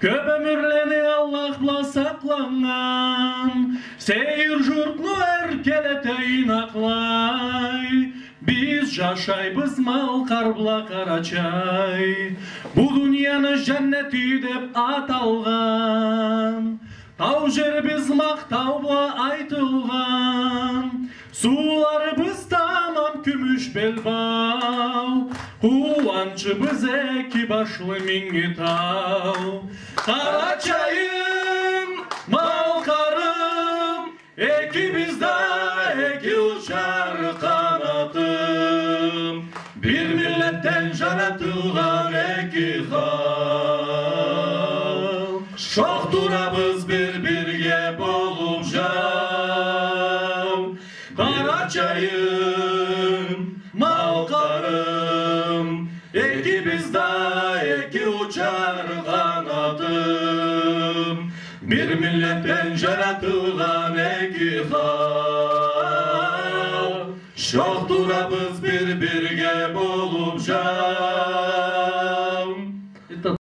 Көп ömürleni Allah'la saklangan, seyir jurtnu erkeleteyin aklay. Biz жашайбыз Малқарбла Карачай, bu dünyanı cenneti dep atalgan. Tau жербіз мақтаула айтылған, sularыбыз tamam күмүш белбау. Кубанчыбыз эки башлы Миңитау. Карачайым, Малқарым, экибизда эки учар канатым. Bir milletten жаратылган эки хал. Шоқ турабыз bir-birге болуп жау. Карачайым, Малқарым, экибизда эки учар канатым. Bir milletten жаратылган эки хал. Шоқ турабыз bir-birге болуп жау.